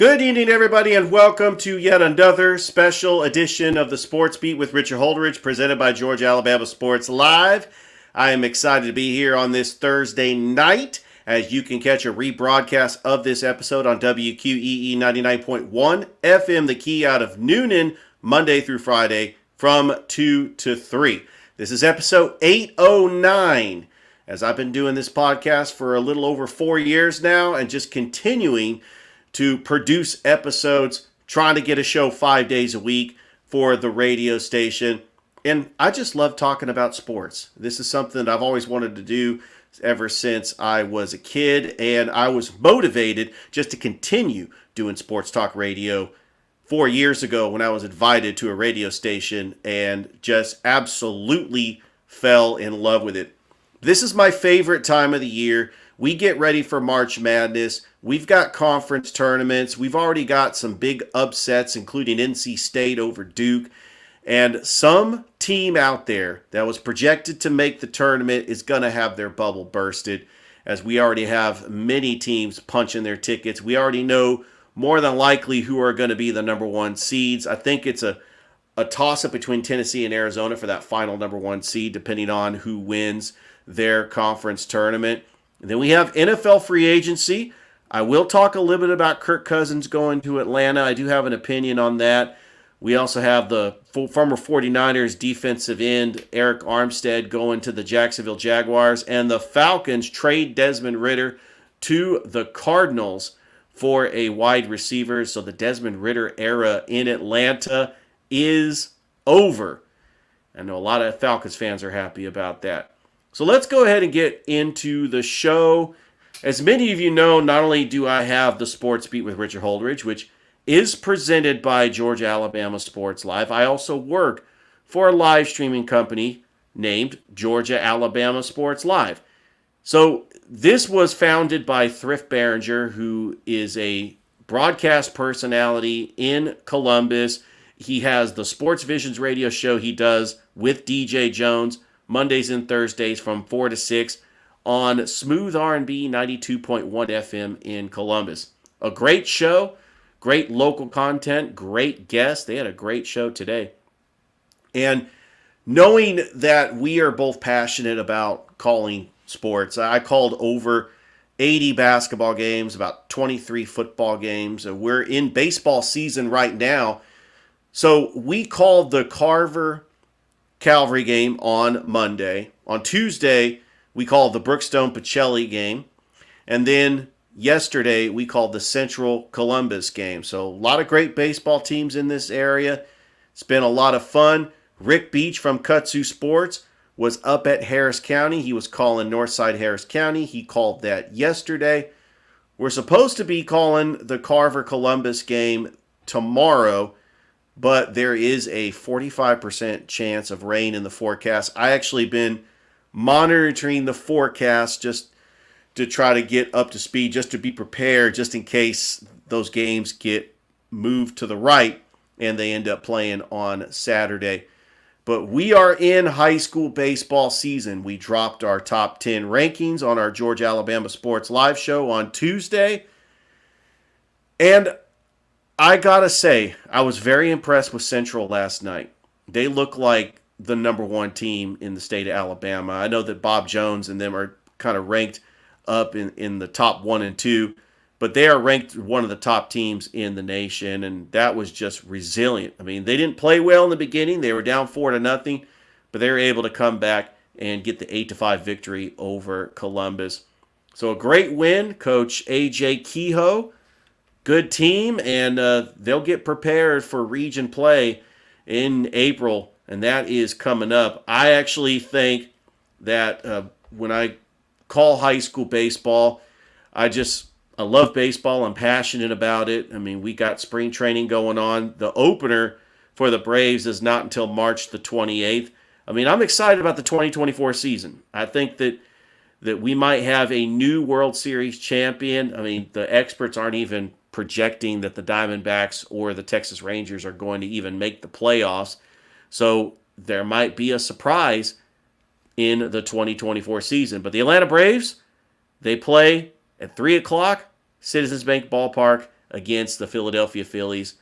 Good evening, everybody, and welcome to yet another special edition of the Sports Beat with Richard Holdridge, presented by Georgia Alabama Sports Live. I am excited to be here on this Thursday night, as you can catch a rebroadcast of this episode on WQEE 99.1 FM, the key out of Noonan, Monday through Friday from 2 to 3. This is episode 809, as I've been doing this podcast for a little over 4 years now, and just continuing to produce episodes, trying to get a show 5 days a week for the radio station. And I just love talking about sports. This is something that I've always wanted to do ever since I was a kid, and I was motivated just to continue doing sports talk radio 4 years ago when I was invited to a radio station and just absolutely fell in love with it. This is my favorite time of the year. We get ready for March Madness. We've got conference tournaments. We've already got some big upsets, including NC State over Duke. And some team out there that was projected to make the tournament is going to have their bubble bursted, as we already have many teams punching their tickets. We already know more than likely who are going to be the number one seeds. I think it's a toss-up between Tennessee and Arizona for that final number one seed, depending on who wins their conference tournament. And then we have NFL free agency. I will talk a little bit about Kirk Cousins going to Atlanta. I do have an opinion on that. We also have the former 49ers defensive end Eric Armstead going to the Jacksonville Jaguars. And the Falcons trade Desmond Ridder to the Cardinals for a wide receiver. So the Desmond Ridder era in Atlanta is over. I know a lot of Falcons fans are happy about that. So let's go ahead and get into the show. As many of you know, not only do I have the Sports Beat with Richard Holdridge, which is presented by Georgia Alabama Sports Live, I also work for a live streaming company named Georgia Alabama Sports Live. So this was founded by Thrift Barringer, who is a broadcast personality in Columbus. He has the Sports Visions radio show he does with DJ Jones Mondays and Thursdays from 4 to 6 on Smooth R&B 92.1 FM in Columbus. A great show, great local content, great guests. They had a great show today. And knowing that we are both passionate about calling sports, I called over 80 basketball games, about 23 football games. We're in baseball season right now. So we called the Carver Calvary game on Monday. On Tuesday, we called the Brookstone Pacelli game. And then yesterday, we called the Central Columbus game. So a lot of great baseball teams in this area. It's been a lot of fun. Rick Beach from Kutsu Sports was up at Harris County. He was calling Northside Harris County. He called that yesterday. We're supposed to be calling the Carver Columbus game tomorrow, but there is a 45% chance of rain in the forecast. I actually been monitoring the forecast just to try to get up to speed, just to be prepared, just in case those games get moved to the right and they end up playing on Saturday. But we are in high school baseball season. We dropped our top 10 rankings on our Georgia Alabama Sports Live show on Tuesday. And I gotta say, I was very impressed with Central last night. They look like the number one team in the state of Alabama. I know that Bob Jones and them are kind of ranked up in the top 1 and 2, but they are ranked one of the top teams in the nation, and that was just resilient. I mean, they didn't play well in the beginning. They were down 4-0, but they were able to come back and get the 8-5 victory over Columbus. So a great win. Coach A.J. Kehoe, good team, and they'll get prepared for region play in April, and that is coming up. I actually think that when I call high school baseball, I love baseball. I'm passionate about it. I mean, we got spring training going on. The opener for the Braves is not until March the 28th. I mean, I'm excited about the 2024 season. I think that we might have a new World Series champion. I mean, the experts aren't even projecting that the Diamondbacks or the Texas Rangers are going to even make the playoffs. So there might be a surprise in the 2024 season. But the Atlanta Braves, they play at 3 o'clock, Citizens Bank Ballpark. against the Philadelphia Phillies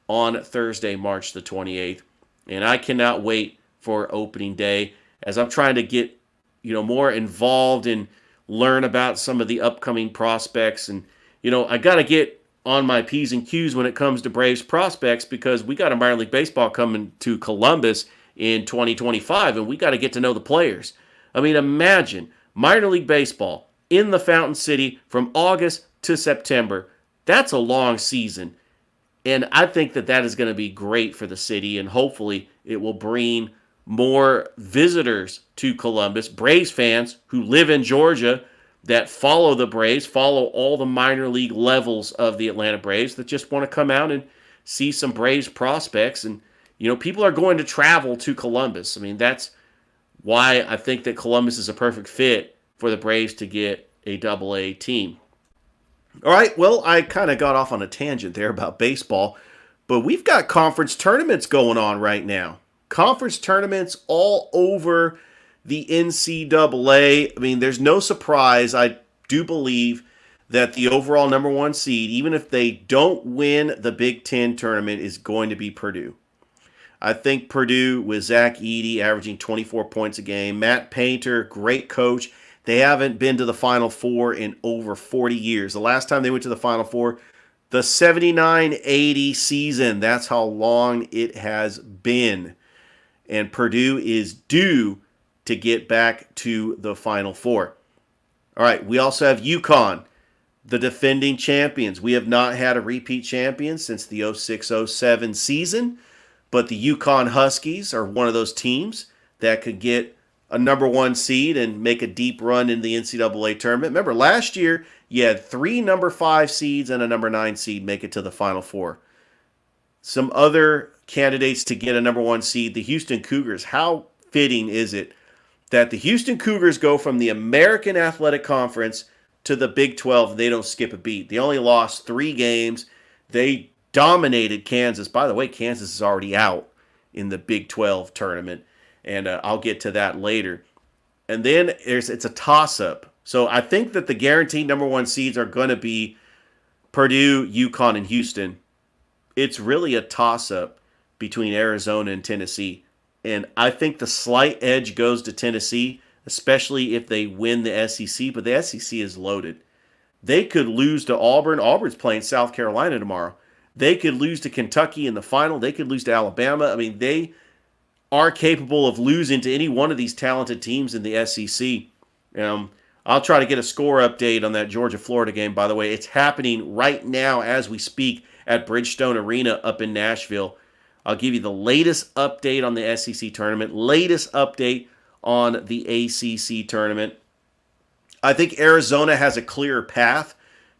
on Thursday, March the 28th. And I cannot wait for opening day as I'm trying to get, more involved and learn about some of the upcoming prospects. And, I got to get on my P's and Q's when it comes to Braves prospects because we got a minor league baseball coming to Columbus in 2025, and we got to get to know the players. I mean, imagine minor league baseball in the Fountain City from August to September. That's a long season. And I think that is going to be great for the city, and hopefully it will bring more visitors to Columbus, Braves fans who live in Georgia that follow the Braves, follow all the minor league levels of the Atlanta Braves that just want to come out and see some Braves prospects. And, people are going to travel to Columbus. I mean, that's why I think that Columbus is a perfect fit for the Braves to get a Double-A team. All right, well, I kind of got off on a tangent there about baseball, but we've got conference tournaments going on right now. Conference tournaments all over the NCAA. I mean, there's no surprise. I do believe that the overall number one seed, even if they don't win the Big Ten tournament, is going to be Purdue. I think Purdue with Zach Edey averaging 24 points a game. Matt Painter, great coach. They haven't been to the Final Four in over 40 years. The last time they went to the Final Four, the 79-80 season. That's how long it has been. And Purdue is due to get back to the Final Four. All right, we also have UConn, the defending champions. We have not had a repeat champion since the 06-07 season, but the UConn Huskies are one of those teams that could get a number one seed and make a deep run in the NCAA tournament. Remember, last year, you had 3 number 5 seeds and a number 9 seed make it to the Final Four. Some other candidates to get a number 1 seed, the Houston Cougars. How fitting is it that the Houston Cougars go from the American Athletic Conference to the Big 12 and they don't skip a beat? They only lost 3 games. They dominated Kansas. By the way, Kansas is already out in the Big 12 tournament, and I'll get to that later. And then it's a toss-up. So I think that the guaranteed number 1 seeds are going to be Purdue, UConn, and Houston. It's really a toss-up between Arizona and Tennessee. And I think the slight edge goes to Tennessee, especially if they win the SEC. But the SEC is loaded. They could lose to Auburn. Auburn's playing South Carolina tomorrow. They could lose to Kentucky in the final. They could lose to Alabama. I mean, they are capable of losing to any one of these talented teams in the SEC. I'll try to get a score update on that Georgia-Florida game, by the way. It's happening right now as we speak at Bridgestone Arena up in Nashville. I'll give you the latest update on the SEC tournament, latest update on the ACC tournament. I think Arizona has a clearer path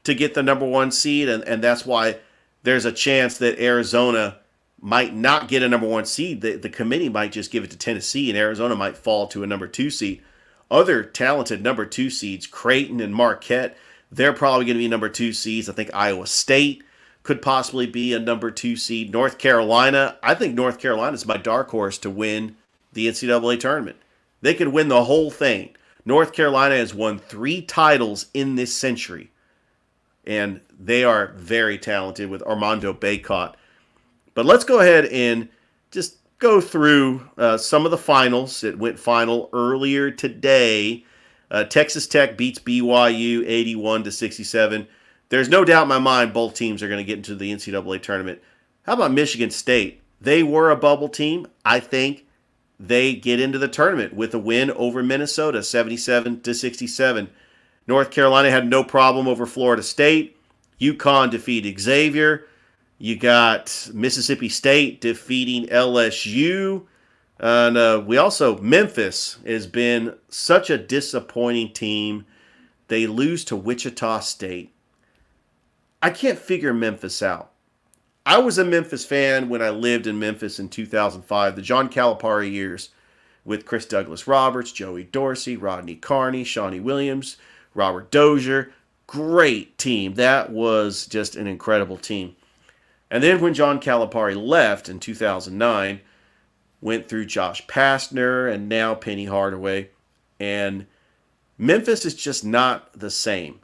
to get the number 1 seed, and that's why there's a chance that Arizona might not get a number 1 seed. The committee might just give it to Tennessee, and Arizona might fall to a number 2 seed. Other talented number 2 seeds, Creighton and Marquette, they're probably going to be number 2 seeds. I think Iowa State could possibly be a number 2 seed. North Carolina, I think North Carolina is my dark horse to win the NCAA tournament. They could win the whole thing. North Carolina has won 3 titles in this century, and they are very talented with Armando Bacot. But let's go ahead and just go through some of the finals. It went final earlier today. Texas Tech beats BYU 81-67. There's no doubt in my mind both teams are going to get into the NCAA tournament. How about Michigan State? They were a bubble team. I think they get into the tournament with a win over Minnesota, 77-67. North Carolina had no problem over Florida State. UConn defeated Xavier. You got Mississippi State defeating LSU. And we also, Memphis has been such a disappointing team. They lose to Wichita State. I can't figure Memphis out. I was a Memphis fan when I lived in Memphis in 2005, the John Calipari years, with Chris Douglas Roberts, Joey Dorsey, Rodney Carney, Shawnee Williams, Robert Dozier. Great team. That was just an incredible team. And then when John Calipari left in 2009, went through Josh Pastner and now Penny Hardaway, and Memphis is just not the same.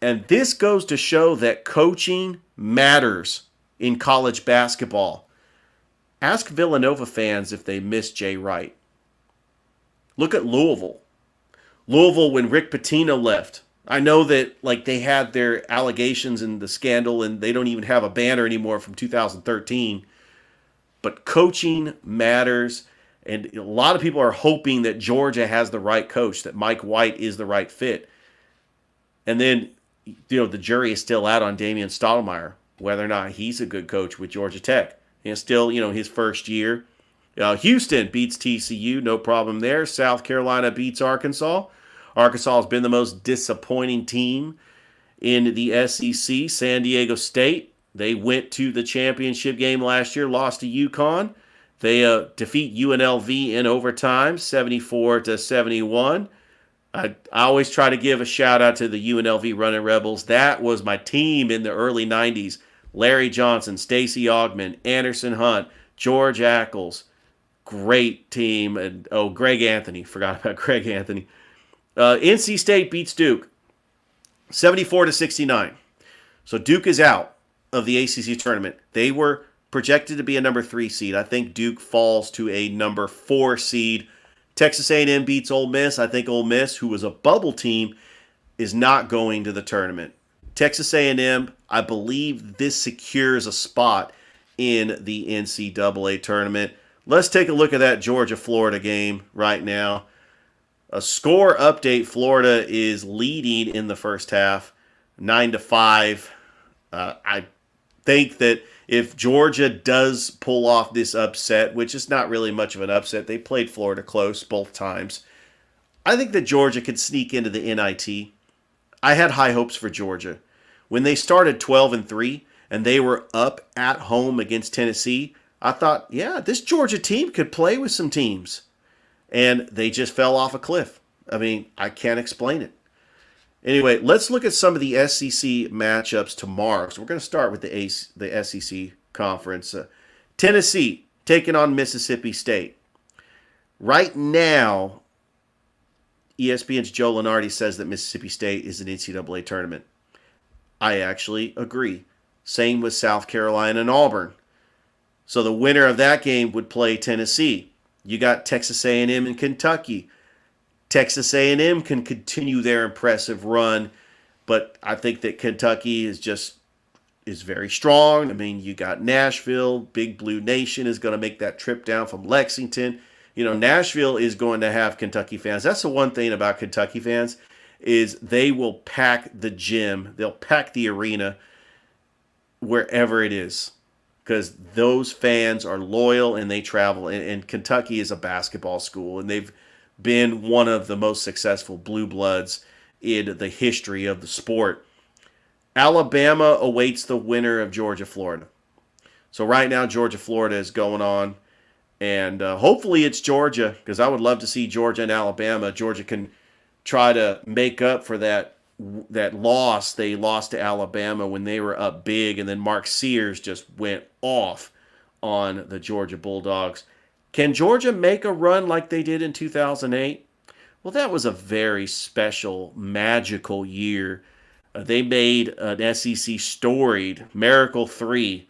And this goes to show that coaching matters in college basketball. Ask Villanova fans if they miss Jay Wright. Look at Louisville. Louisville, when Rick Pitino left, I know that they had their allegations and the scandal, and they don't even have a banner anymore from 2013. But coaching matters, and a lot of people are hoping that Georgia has the right coach, that Mike White is the right fit. And then, the jury is still out on Damian Stoudemire, whether or not he's a good coach with Georgia Tech. And still, his first year. Houston beats TCU, no problem there. South Carolina beats Arkansas. Arkansas has been the most disappointing team in the SEC. San Diego State, they went to the championship game last year, lost to UConn. They defeat UNLV in overtime, 74-71. I always try to give a shout out to the UNLV Running Rebels. That was my team in the early 90s. Larry Johnson, Stacey Augman, Anderson Hunt, George Ackles. Great team. And Greg Anthony. Forgot about Greg Anthony. NC State beats Duke 74-69. So Duke is out of the ACC tournament. They were projected to be a number 3 seed. I think Duke falls to a number 4 seed. Texas A&M beats Ole Miss. I think Ole Miss, who was a bubble team, is not going to the tournament. Texas A&M, I believe this secures a spot in the NCAA tournament. Let's take a look at that Georgia-Florida game right now. A score update, Florida is leading in the first half, 9-5. I think that if Georgia does pull off this upset, which is not really much of an upset, they played Florida close both times. I think that Georgia could sneak into the NIT. I had high hopes for Georgia. When they started 12-3 and they were up at home against Tennessee, I thought, yeah, this Georgia team could play with some teams. And they just fell off a cliff. I mean, I can't explain it. Anyway, let's look at some of the SEC matchups tomorrow. So we're going to start with the SEC conference. Tennessee taking on Mississippi State. Right now, ESPN's Joe Lunardi says that Mississippi State is an NCAA tournament. I actually agree. Same with South Carolina and Auburn. So the winner of that game would play Tennessee. You got Texas A&M and Kentucky. Texas A&M can continue their impressive run, but I think that Kentucky is very strong. I mean, you got Nashville. Big Blue Nation is going to make that trip down from Lexington. Nashville is going to have Kentucky fans. That's the one thing about Kentucky fans is they will pack the gym. They'll pack the arena wherever it is because those fans are loyal and they travel. And Kentucky is a basketball school, and they've been one of the most successful blue bloods in the history of the sport. Alabama awaits the winner of Georgia-Florida. So right now, Georgia-Florida is going on. And hopefully it's Georgia, because I would love to see Georgia and Alabama. Georgia can try to make up for that loss they lost to Alabama when they were up big, and then Mark Sears just went off on the Georgia Bulldogs. Can Georgia make a run like they did in 2008? Well, that was a very special, magical year. They made an SEC storied Miracle 3.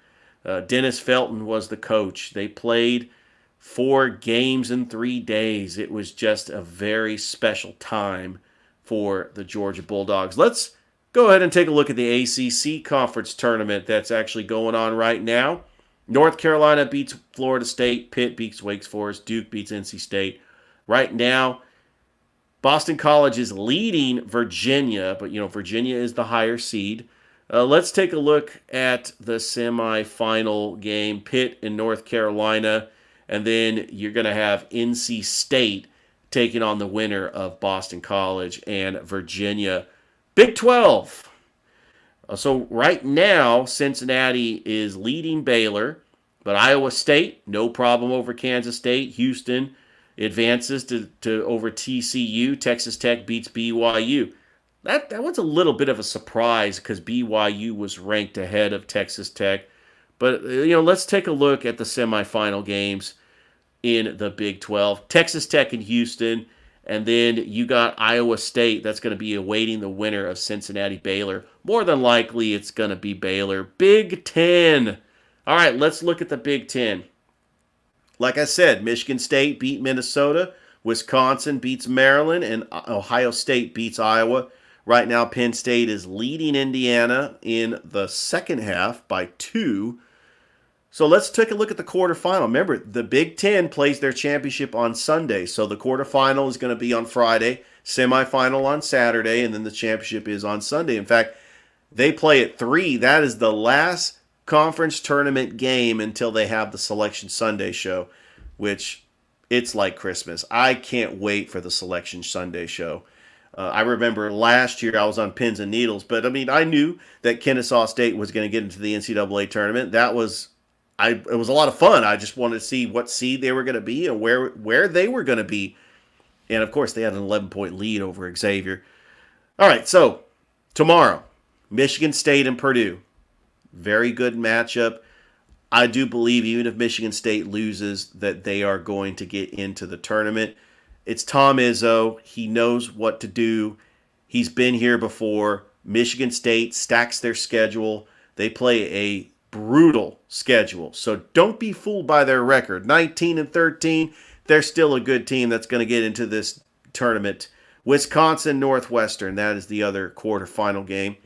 Dennis Felton was the coach. They played 4 games in 3 days. It was just a very special time for the Georgia Bulldogs. Let's go ahead and take a look at the ACC conference tournament that's actually going on right now. North Carolina beats Florida State. Pitt beats Wake Forest. Duke beats NC State. Right now, Boston College is leading Virginia, but Virginia is the higher seed. Let's take a look at the semifinal game, Pitt and North Carolina, and then you're going to have NC State taking on the winner of Boston College and Virginia. Big 12. So right now, Cincinnati is leading Baylor, but Iowa State, no problem over Kansas State. Houston advances to over TCU. Texas Tech beats BYU. That one's a little bit of a surprise because BYU was ranked ahead of Texas Tech. But, let's take a look at the semifinal games in the Big 12. Texas Tech and Houston, And then you got Iowa State. That's going to be awaiting the winner of Cincinnati Baylor. More than likely, it's going to be Baylor. Big Ten. All right, let's look at the Big Ten. Like I said, Michigan State beat Minnesota. Wisconsin beats Maryland. And Ohio State beats Iowa. Right now, Penn State is leading Indiana in the second half by 2. So let's take a look at the quarterfinal. Remember, the Big Ten plays their championship on Sunday. So the quarterfinal is going to be on Friday, semifinal on Saturday, and then the championship is on Sunday. In fact, they play at 3. That is the last conference tournament game until they have the Selection Sunday show, which it's like Christmas. I can't wait for the Selection Sunday show. I remember last year I was on pins and needles, but I mean, I knew that Kennesaw State was going to get into the NCAA tournament. It was a lot of fun. I just wanted to see what seed they were going to be and where they were going to be. And of course, they had an 11-point lead over Xavier. All right, so tomorrow, Michigan State and Purdue. Very good matchup. I do believe even if Michigan State loses, that they are going to get into the tournament. It's Tom Izzo. He knows what to do. He's been here before. Michigan State stacks their schedule. They play a brutal schedule. So don't be fooled by their record. 19-13, they're still a good team that's going to get into this tournament. Wisconsin, Northwestern, that is the other quarterfinal game.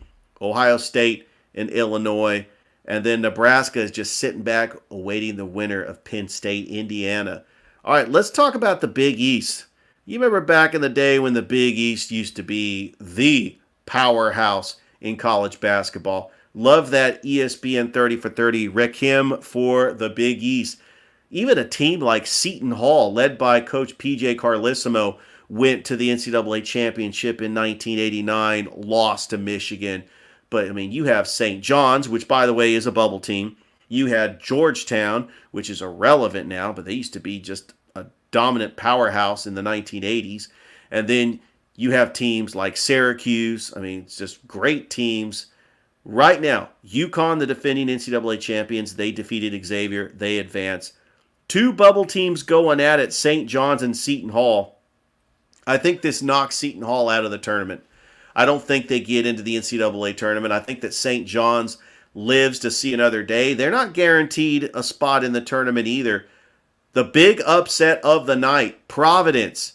Ohio State and Illinois. And then Nebraska is just sitting back awaiting the winner of Penn State, Indiana. All right, let's talk about the Big East. You remember back in the day when the Big East used to be the powerhouse in college basketball. Love that ESPN 30 for 30 requiem for the Big East. Even a team like Seton Hall, led by Coach P.J. Carlesimo, went to the NCAA championship in 1989, lost to Michigan. But, I mean, you have St. John's, which, by the way, is a bubble team. You had Georgetown, which is irrelevant now, but they used to be just a dominant powerhouse in the 1980s. And then you have teams like Syracuse. I mean, it's just great teams. Right now, UConn, the defending NCAA champions, they defeated Xavier. They advance. 2 bubble teams going at it, St. John's and Seton Hall. I think this knocks Seton Hall out of the tournament. I don't think they get into the NCAA tournament. I think that St. John's lives to see another day. They're not guaranteed a spot in the tournament either. The big upset of the night, Providence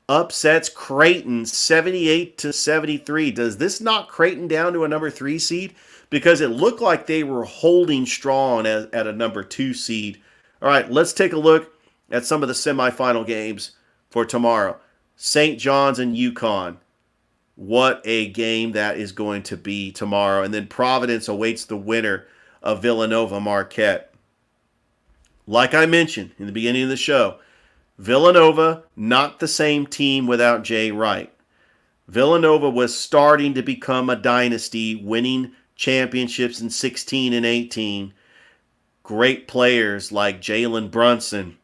upsets Creighton 78-73. Does this knock Creighton down to a number 3 seed? Because it looked like they were holding strong at a number 2 seed. All right, let's take a look at some of the semifinal games for tomorrow. St. John's and UConn. What a game that is going to be tomorrow. And then Providence awaits the winner of Villanova Marquette. Like I mentioned in the beginning of the show, Villanova, not the same team without Jay Wright. Villanova was starting to become a dynasty, winning championships in 16 and 18. Great players like Jalen Brunson.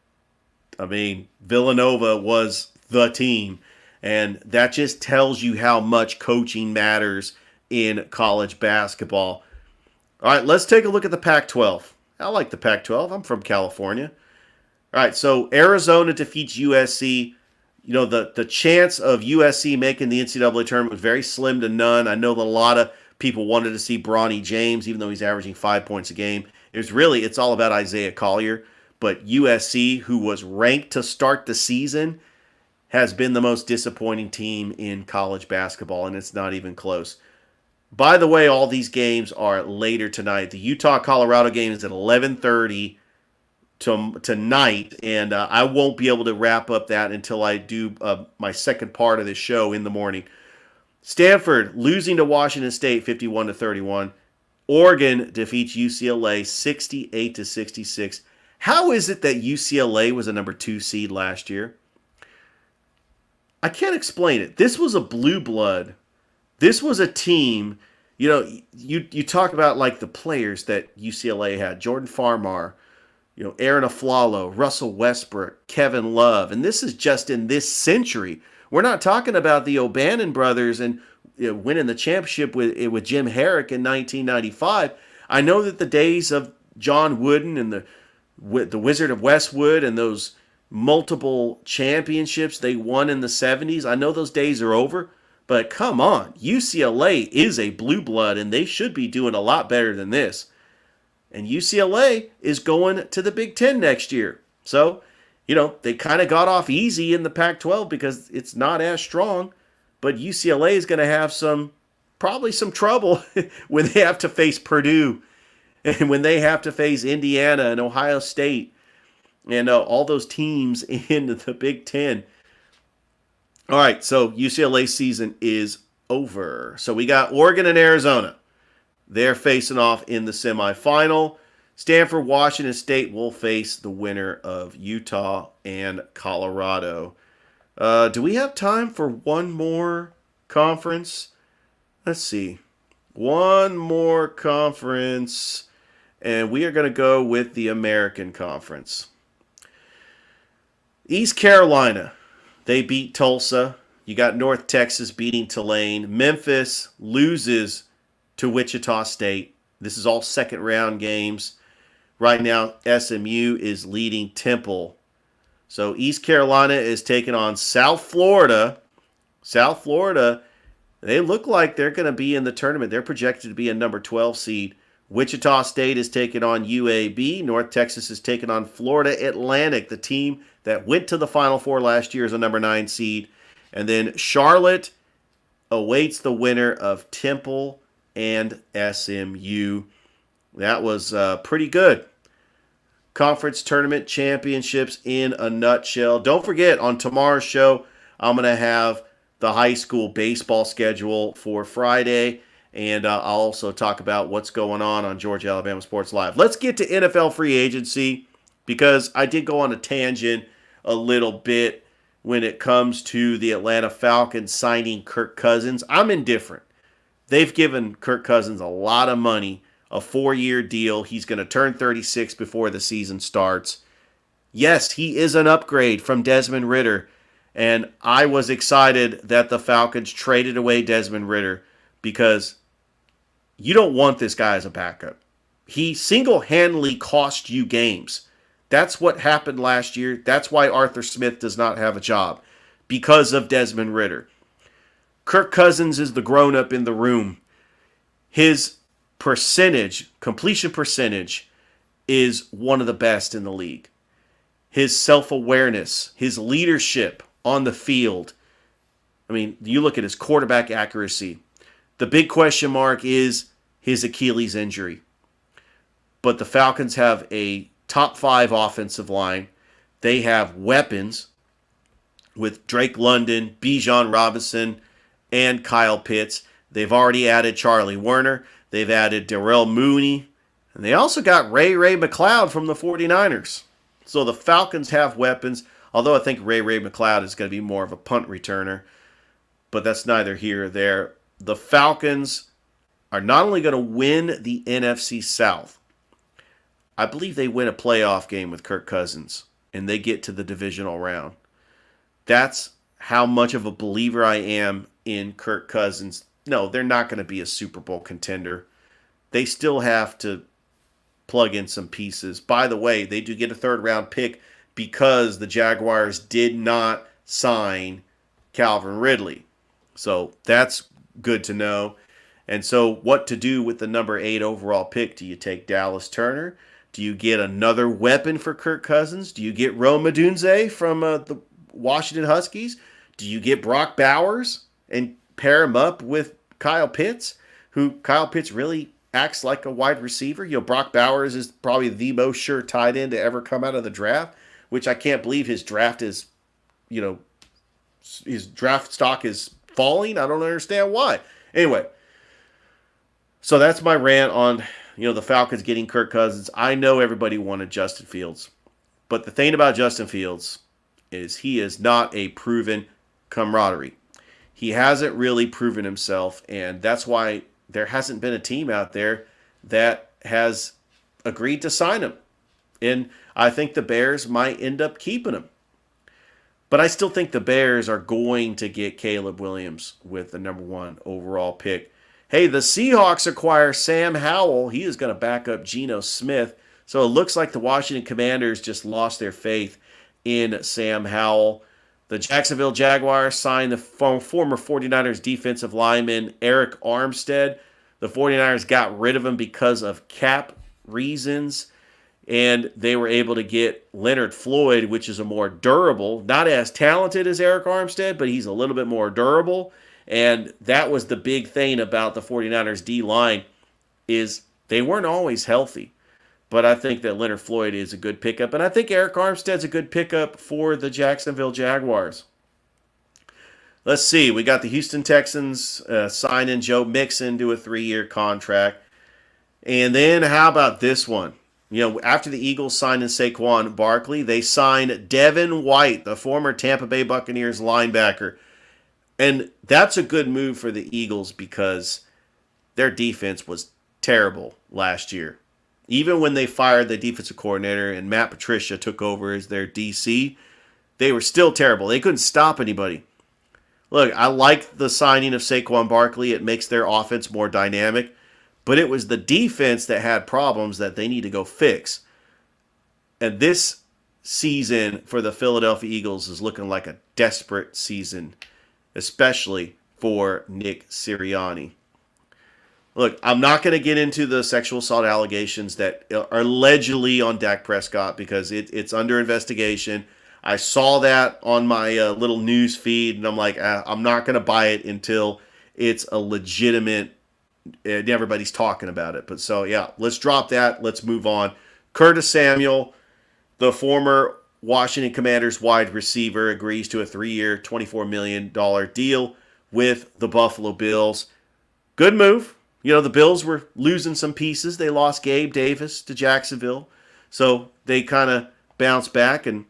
I mean, Villanova was the team. And that just tells you how much coaching matters in college basketball. All right, let's take a look at the Pac-12. I like the Pac-12. I'm from California. All right, so Arizona defeats USC. You know, the chance of USC making the NCAA tournament was very slim to none. I know that a lot of people wanted to see Bronny James, even though he's averaging 5 points a game. It's all about Isaiah Collier. But USC, who was ranked to start the season, has been the most disappointing team in college basketball, and it's not even close. By the way, all these games are later tonight. The Utah-Colorado game is at 11:30 tonight, and I won't be able to wrap up that until I do my second part of this show in the morning. Stanford losing to Washington State 51-31. Oregon defeats UCLA 68-66. How is it that UCLA was a number 2 seed last year? I can't explain it. This was a blue blood. This was a team, you know, you talk about like the players that UCLA had. Jordan Farmar, you know, Aaron Aflalo, Russell Westbrook, Kevin Love. And this is just in this century. We're not talking about the O'Bannon brothers and winning the championship with Jim Herrick in 1995. I know that the days of John Wooden and the Wizard of Westwood and those multiple championships they won in the 70s. I know those days are over, but come on. UCLA is a blue blood, and they should be doing a lot better than this. And UCLA is going to the Big Ten next year. So, they kind of got off easy in the Pac-12 because it's not as strong. But UCLA is going to have probably some trouble when they have to face Purdue and when they have to face Indiana and Ohio State and all those teams in the Big Ten. All right, so UCLA season is over. So we got Oregon and Arizona. They're facing off in the semifinal. Stanford, Washington State will face the winner of Utah and Colorado. Do we have time for one more conference? Let's see. One more conference. And we are going to go with the American Conference. East Carolina, they beat Tulsa. You got North Texas beating Tulane. Memphis loses to Wichita State. This is all second round games. Right now, SMU is leading Temple. So East Carolina is taking on South Florida. South Florida, they look like they're going to be in the tournament. They're projected to be a number 12 seed. Wichita State is taking on UAB. North Texas is taking on Florida Atlantic, the team that went to the Final Four last year as a number 9 seed. And then Charlotte awaits the winner of Temple and SMU. That was pretty good. Conference tournament championships in a nutshell. Don't forget, on tomorrow's show, I'm going to have the high school baseball schedule for Friday. And I'll also talk about what's going on Georgia Alabama Sports Live. Let's get to NFL free agency because I did go on a tangent a little bit when it comes to the Atlanta Falcons signing Kirk Cousins. I'm indifferent. They've given Kirk Cousins a lot of money, a 4-year deal. He's going to turn 36 before the season starts. Yes, he is an upgrade from Desmond Ridder. And I was excited that the Falcons traded away Desmond Ridder because you don't want this guy as a backup. He single-handedly cost you games. That's what happened last year. That's why Arthur Smith does not have a job, because of Desmond Ridder. Kirk Cousins is the grown-up in the room. His completion percentage, is one of the best in the league. His self-awareness, his leadership on the field. I mean, you look at his quarterback accuracy. The big question mark is his Achilles injury. But the Falcons have a top 5 offensive line. They have weapons with Drake London, Bijan Robinson, and Kyle Pitts. They've already added Charlie Werner. They've added Darrell Mooney. And they also got Ray McCloud from the 49ers. So the Falcons have weapons, although I think Ray McCloud is going to be more of a punt returner. But that's neither here or there. The Falcons are not only going to win the NFC South, I believe they win a playoff game with Kirk Cousins, and they get to the divisional round. That's how much of a believer I am in Kirk Cousins. No, they're not going to be a Super Bowl contender. They still have to plug in some pieces. By the way, they do get a third-round pick because the Jaguars did not sign Calvin Ridley. So that's good to know. And so what to do with the number 8 overall pick? Do you take Dallas Turner? Do you get another weapon for Kirk Cousins? Do you get Rome Odunze from the Washington Huskies? Do you get Brock Bowers and pair him up with Kyle Pitts, who Kyle Pitts really acts like a wide receiver? Brock Bowers is probably the most sure tight end to ever come out of the draft, which I can't believe his draft is, his draft stock is falling. I don't understand why. Anyway, so that's my rant on, the Falcons getting Kirk Cousins. I know everybody wanted Justin Fields, but the thing about Justin Fields is he is not a proven camaraderie. He hasn't really proven himself, and that's why there hasn't been a team out there that has agreed to sign him. And I think the Bears might end up keeping him. But I still think the Bears are going to get Caleb Williams with the number 1 overall pick. Hey, the Seahawks acquire Sam Howell. He is going to back up Geno Smith. So it looks like the Washington Commanders just lost their faith in Sam Howell. The Jacksonville Jaguars signed the former 49ers defensive lineman Eric Armstead. The 49ers got rid of him because of cap reasons, and they were able to get Leonard Floyd, which is a more durable, not as talented as Eric Armstead, but he's a little bit more durable. And that was the big thing about the 49ers D-line, is they weren't always healthy. But I think that Leonard Floyd is a good pickup, and I think Eric Armstead's a good pickup for the Jacksonville Jaguars. Let's see. We got the Houston Texans signing Joe Mixon to a 3-year contract. And then how about this one? After the Eagles signed in Saquon Barkley, they signed Devin White, the former Tampa Bay Buccaneers linebacker. And that's a good move for the Eagles because their defense was terrible last year. Even when they fired the defensive coordinator and Matt Patricia took over as their DC, they were still terrible. They couldn't stop anybody. Look, I like the signing of Saquon Barkley. It makes their offense more dynamic. But it was the defense that had problems that they need to go fix. And this season for the Philadelphia Eagles is looking like a desperate season, especially for Nick Sirianni. Look, I'm not going to get into the sexual assault allegations that are allegedly on Dak Prescott because it's under investigation. I saw that on my little news feed, and I'm like, I'm not going to buy it until it's a legitimate, and everybody's talking about it. But so, yeah, let's drop that. Let's move on. Curtis Samuel, the former Washington Commanders wide receiver, agrees to a 3-year, $24 million deal with the Buffalo Bills. Good move. The Bills were losing some pieces. They lost Gabe Davis to Jacksonville. So they kind of bounce back and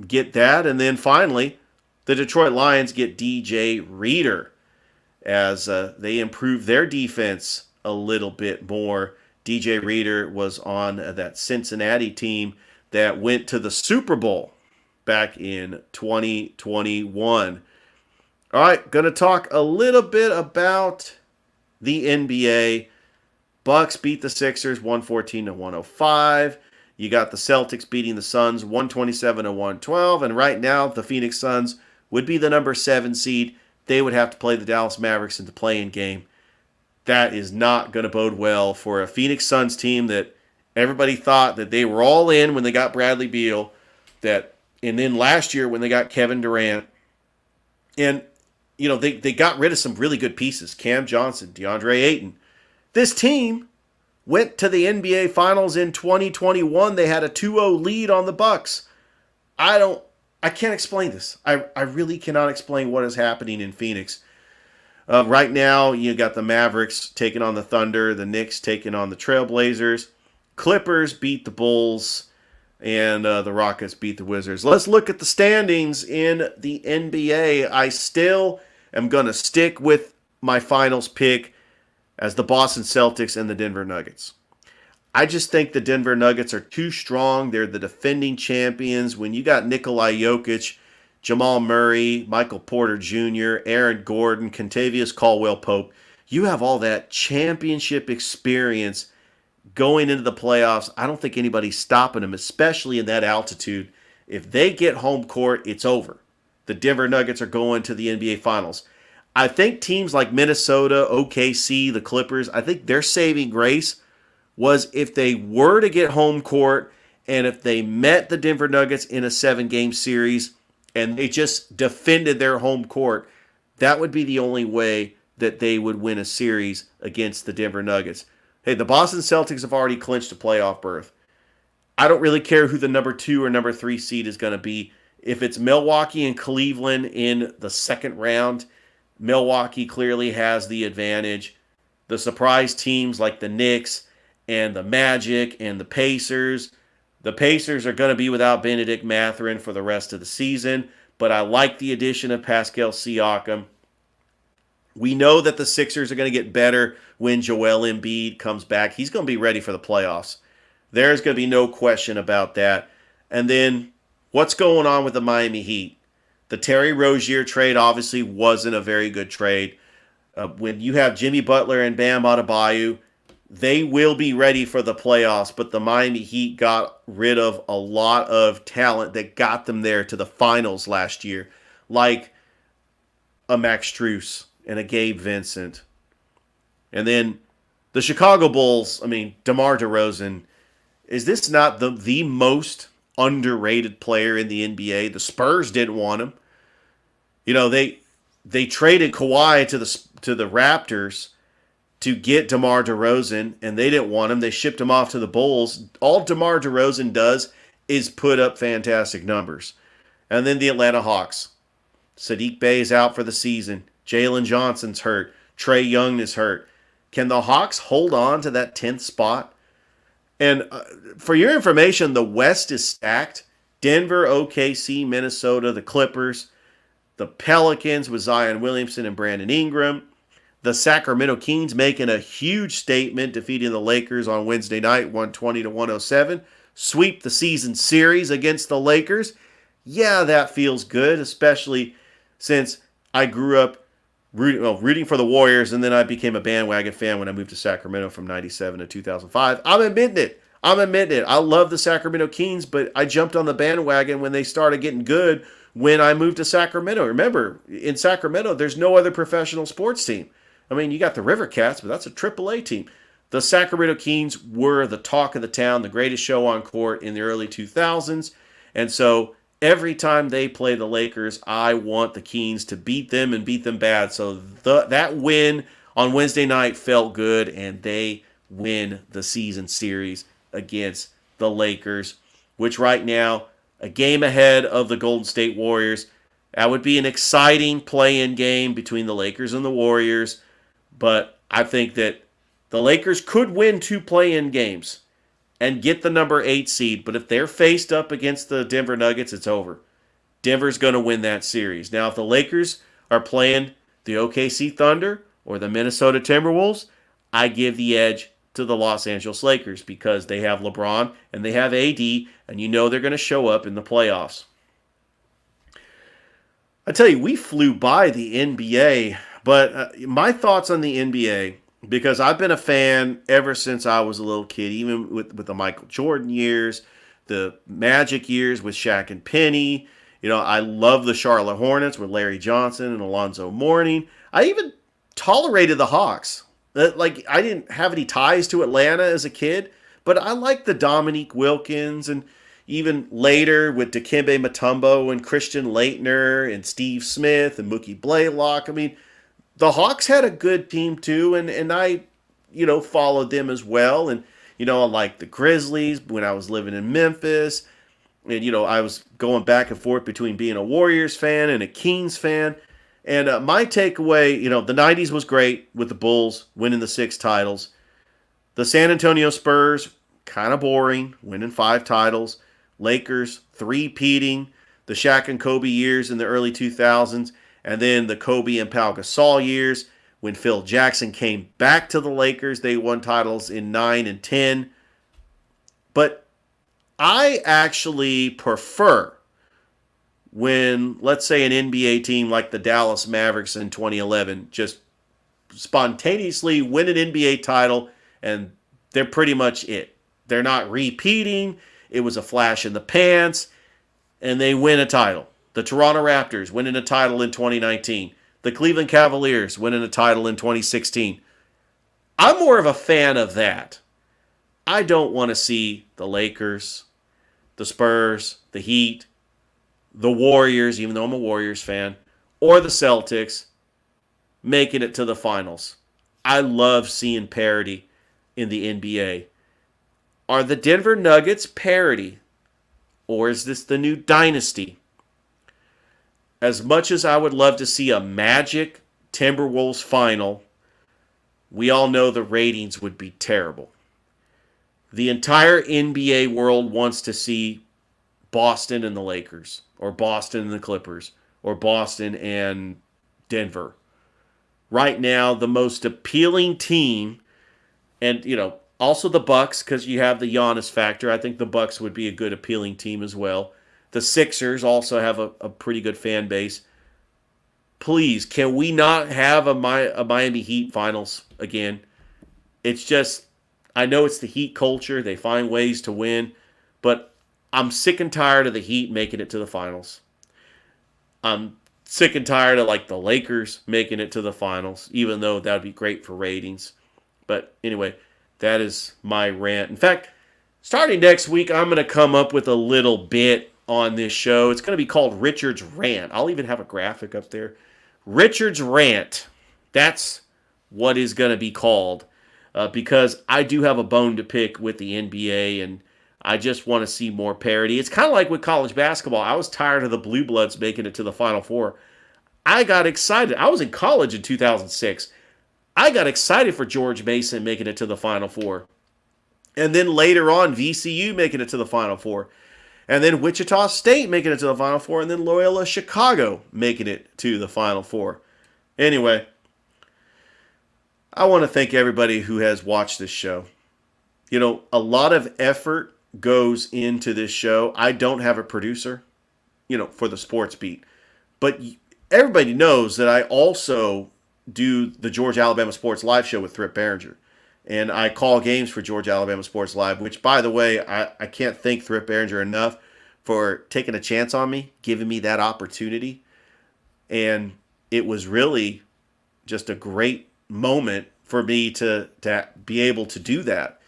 get that. And then finally, the Detroit Lions get DJ Reader as they improve their defense a little bit more. DJ Reader was on that Cincinnati team that went to the Super Bowl back in 2021. All right, going to talk a little bit about the NBA. Bucks beat the Sixers 114-105. You got the Celtics beating the Suns 127-112. And right now, the Phoenix Suns would be the number 7 seed. They would have to play the Dallas Mavericks in the play-in game. That is not going to bode well for a Phoenix Suns team that everybody thought that they were all in when they got Bradley Beal. And then last year when they got Kevin Durant. And they got rid of some really good pieces. Cam Johnson, DeAndre Ayton. This team went to the NBA Finals in 2021. They had a 2-0 lead on the Bucks. I can't explain this. I really cannot explain what is happening in Phoenix. Right now, you got the Mavericks taking on the Thunder, the Knicks taking on the Trailblazers. Clippers beat the Bulls, and the Rockets beat the Wizards. Let's look at the standings in the NBA. I still am going to stick with my finals pick as the Boston Celtics and the Denver Nuggets. I just think the Denver Nuggets are too strong. They're the defending champions. When you got Nikola Jokic, Jamal Murray, Michael Porter Jr., Aaron Gordon, Kentavious Caldwell-Pope, you have all that championship experience going into the playoffs. I don't think anybody's stopping them, especially in that altitude. If they get home court, it's over. The Denver Nuggets are going to the NBA Finals. I think teams like Minnesota, OKC, the Clippers, I think their saving grace was if they were to get home court and if they met the Denver Nuggets in a 7-game series and they just defended their home court, that would be the only way that they would win a series against the Denver Nuggets. Hey, the Boston Celtics have already clinched a playoff berth. I don't really care who the number 2 or number 3 seed is going to be. If it's Milwaukee and Cleveland in the second round, Milwaukee clearly has the advantage. The surprise teams like the Knicks and the Magic and the Pacers are going to be without Benedict Mathurin for the rest of the season, but I like the addition of Pascal Siakam. We know that the Sixers are going to get better when Joel Embiid comes back. He's going to be ready for the playoffs. There's going to be no question about that. And then what's going on with the Miami Heat? The Terry Rozier trade obviously wasn't a very good trade. When you have Jimmy Butler and Bam Adebayo, they will be ready for the playoffs, but the Miami Heat got rid of a lot of talent that got them there to the finals last year, like a Max Strus and a Gabe Vincent. And then the Chicago Bulls, I mean, DeMar DeRozan, is this not the most underrated player in the NBA? The Spurs didn't want him. They traded Kawhi to the Raptors to get DeMar DeRozan, and they didn't want him. They shipped him off to the Bulls. All DeMar DeRozan does is put up fantastic numbers. And then the Atlanta Hawks. Sadiq Bey is out for the season. Jalen Johnson's hurt. Trae Young is hurt. Can the Hawks hold on to that 10th spot? And for your information, the West is stacked. Denver, OKC, Minnesota, the Clippers, the Pelicans with Zion Williamson and Brandon Ingram, the Sacramento Kings making a huge statement, defeating the Lakers on Wednesday night, 120-107. Sweep the season series against the Lakers. Yeah, that feels good, especially since I grew up rooting for the Warriors, and then I became a bandwagon fan when I moved to Sacramento from 97 to 2005. I'm admitting it. I love the Sacramento Kings, but I jumped on the bandwagon when they started getting good when I moved to Sacramento. Remember, in Sacramento, there's no other professional sports team. I mean, you got the River Cats, but that's a AAA team. The Sacramento Kings were the talk of the town, the greatest show on court in the early 2000s. And so every time they play the Lakers, I want the Kings to beat them and beat them bad. So that win on Wednesday night felt good, and they win the season series against the Lakers, which right now, a game ahead of the Golden State Warriors. That would be an exciting play-in game between the Lakers and the Warriors, but I think that the Lakers could win 2 play-in games and get the number 8 seed, but if they're faced up against the Denver Nuggets, it's over. Denver's going to win that series. Now, if the Lakers are playing the OKC Thunder or the Minnesota Timberwolves, I give the edge to the Los Angeles Lakers because they have LeBron and they have AD, and you know they're going to show up in the playoffs. I tell you, we flew by the NBA, but my thoughts on the NBA, because I've been a fan ever since I was a little kid, even with the Michael Jordan years, the Magic years with Shaq and Penny. I love the Charlotte Hornets with Larry Johnson and Alonzo Mourning. I even tolerated the Hawks. I didn't have any ties to Atlanta as a kid, but I liked the Dominique Wilkins, and even later with Dikembe Mutombo and Christian Laettner and Steve Smith and Mookie Blaylock. I mean, the Hawks had a good team too, and I, followed them as well. And, I liked the Grizzlies when I was living in Memphis. And, I was going back and forth between being a Warriors fan and a Kings fan. And my takeaway, the 90s was great with the Bulls winning the 6 titles. The San Antonio Spurs, kind of boring, winning 5 titles. Lakers, 3-peating. The Shaq and Kobe years in the early 2000s. And then the Kobe and Pau Gasol years when Phil Jackson came back to the Lakers. They won titles in 9 and 10. But I actually prefer when, let's say, an NBA team like the Dallas Mavericks in 2011 just spontaneously win an NBA title and they're pretty much it. They're not repeating. It was a flash in the pants, and they win a title. The Toronto Raptors winning a title in 2019. The Cleveland Cavaliers winning a title in 2016. I'm more of a fan of that. I don't want to see the Lakers, the Spurs, the Heat, the Warriors, even though I'm a Warriors fan, or the Celtics making it to the finals. I love seeing parity in the NBA. Are the Denver Nuggets parity, or is this the new dynasty? As much as I would love to see a Magic Timberwolves final, we all know the ratings would be terrible. The entire NBA world wants to see Boston and the Lakers, or Boston and the Clippers, or Boston and Denver. Right now, the most appealing team, and also the Bucks, because you have the Giannis factor. I think the Bucks would be a good appealing team as well. The Sixers also have a pretty good fan base. Please, can we not have a Miami Heat finals again? It's just, I know it's the Heat culture. They find ways to win. But I'm sick and tired of the Heat making it to the finals. I'm sick and tired of like the Lakers making it to the finals, even though that would be great for ratings. But anyway, that is my rant. In fact, starting next week, I'm going to come up with a little bit on this show. It's going to be called Richard's Rant. I'll even have a graphic up there. Richard's Rant. That's what is going to be called because I do have a bone to pick with the NBA, and I just want to see more parity. It's kind of like with college basketball. I was tired of the Blue Bloods making it to the Final Four. I got excited. I was in college in 2006. I got excited for George Mason making it to the Final Four. And then later on, VCU making it to the Final Four. And then Wichita State making it to the Final Four. And then Loyola Chicago making it to the Final Four. Anyway, I want to thank everybody who has watched this show. You know, a lot of effort goes into this show. I don't have a producer, for the sports beat. But everybody knows that I also do the Georgia Alabama Sports Live show with Thrip Behringer. And I call games for Georgia Alabama Sports Live, which, by the way, I can't thank Thrip Behringer enough for taking a chance on me, giving me that opportunity. And it was really just a great moment for me to be able to do that,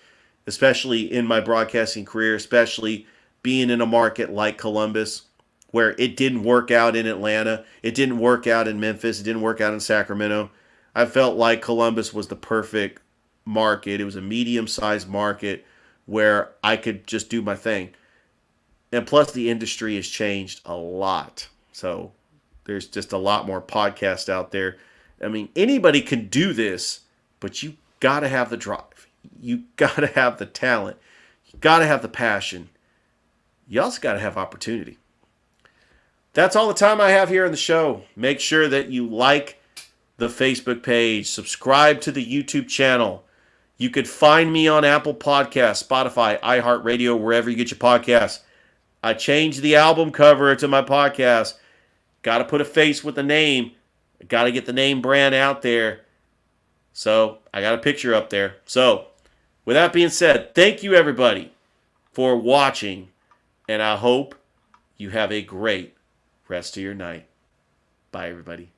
especially in my broadcasting career, especially being in a market like Columbus, where it didn't work out in Atlanta, it didn't work out in Memphis, it didn't work out in Sacramento. I felt like Columbus was the perfect market. It was a medium-sized market where I could just do my thing. And plus, the industry has changed a lot. So there's just a lot more podcasts out there. I mean, anybody can do this, but you got to have the drive. You got to have the talent. You got to have the passion. You also got to have opportunity. That's all the time I have here on the show. Make sure that you like the Facebook page. Subscribe to the YouTube channel. You could find me on Apple Podcasts, Spotify, iHeartRadio, wherever you get your podcasts. I changed the album cover to my podcast. Got to put a face with a name. Got to get the name brand out there. So I got a picture up there. So with that being said, thank you everybody for watching. And I hope you have a great rest of your night. Bye everybody.